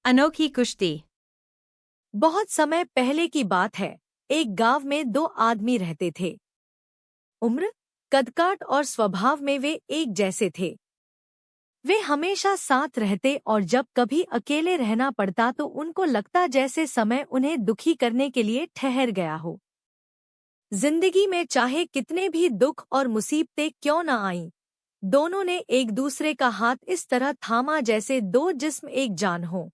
अनोखी कुश्ती। बहुत समय पहले की बात है। एक गांव में दो आदमी रहते थे। उम्र, कदकाठ और स्वभाव में वे एक जैसे थे। वे हमेशा साथ रहते और जब कभी अकेले रहना पड़ता तो उनको लगता जैसे समय उन्हें दुखी करने के लिए ठहर गया हो। जिंदगी में चाहे कितने भी दुख और मुसीबतें क्यों न आईं, दोनों ने एक दूसरे का हाथ इस तरह थामा जैसे दो जिस्म एक जान हो।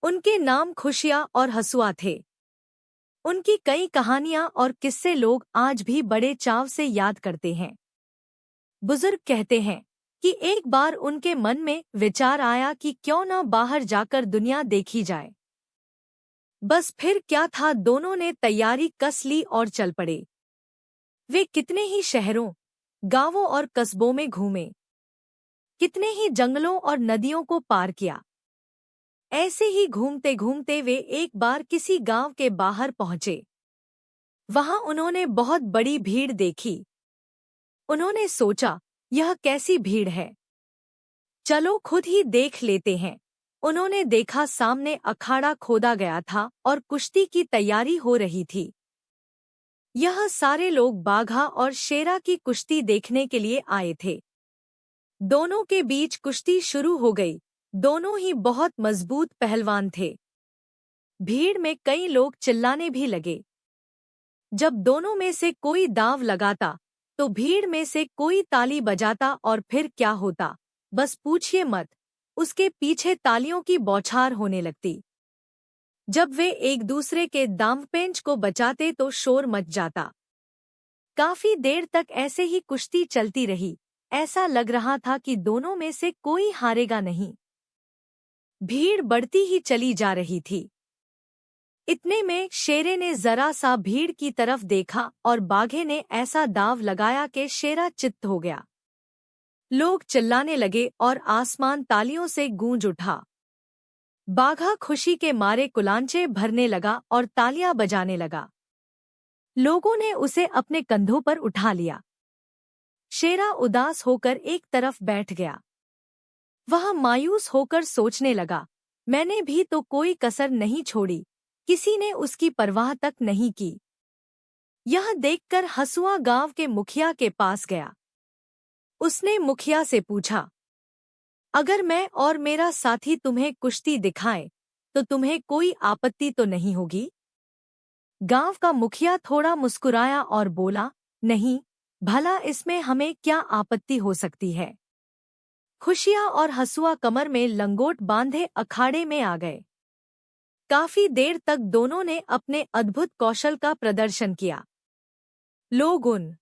उनके नाम खुशियाँ और हंसुआ थे। उनकी कई कहानियां और किस्से लोग आज भी बड़े चाव से याद करते हैं। बुजुर्ग कहते हैं कि एक बार उनके मन में विचार आया कि क्यों न बाहर जाकर दुनिया देखी जाए। बस फिर क्या था, दोनों ने तैयारी कस ली और चल पड़े। वे कितने ही शहरों, गांवों और कस्बों में घूमे, कितने ही जंगलों और नदियों को पार किया। ऐसे ही घूमते घूमते वे एक बार किसी गांव के बाहर पहुंचे। वहां उन्होंने बहुत बड़ी भीड़ देखी। उन्होंने सोचा, यह कैसी भीड़ है, चलो खुद ही देख लेते हैं। उन्होंने देखा, सामने अखाड़ा खोदा गया था और कुश्ती की तैयारी हो रही थी। यह सारे लोग बाघा और शेरा की कुश्ती देखने के लिए आए थे। दोनों के बीच कुश्ती शुरू हो गई। दोनों ही बहुत मजबूत पहलवान थे। भीड़ में कई लोग चिल्लाने भी लगे। जब दोनों में से कोई दांव लगाता तो भीड़ में से कोई ताली बजाता और फिर क्या होता, बस पूछिए मत। उसके पीछे तालियों की बौछार होने लगती। जब वे एक दूसरे के दांवपेंच को बचाते तो शोर मच जाता। काफी देर तक ऐसे ही कुश्ती चलती रही। ऐसा लग रहा था कि दोनों में से कोई हारेगा नहीं। भीड़ बढ़ती ही चली जा रही थी। इतने में शेरे ने जरा सा भीड़ की तरफ देखा और बाघे ने ऐसा दाव लगाया कि शेरा चित्त हो गया। लोग चिल्लाने लगे और आसमान तालियों से गूंज उठा। बाघा खुशी के मारे कुलांचे भरने लगा और तालियां बजाने लगा। लोगों ने उसे अपने कंधों पर उठा लिया। शेरा उदास होकर एक तरफ बैठ गया। वह मायूस होकर सोचने लगा, मैंने भी तो कोई कसर नहीं छोड़ी, किसी ने उसकी परवाह तक नहीं की। यह देखकर हंसुआ गांव के मुखिया के पास गया। उसने मुखिया से पूछा, अगर मैं और मेरा साथी तुम्हें कुश्ती दिखाएं तो तुम्हें कोई आपत्ति तो नहीं होगी? गांव का मुखिया थोड़ा मुस्कुराया और बोला, नहीं, भला इसमें हमें क्या आपत्ति हो सकती है। खुशियां और हंसुआ कमर में लंगोट बांधे अखाड़े में आ गए। काफी देर तक दोनों ने अपने अद्भुत कौशल का प्रदर्शन किया। लोग उन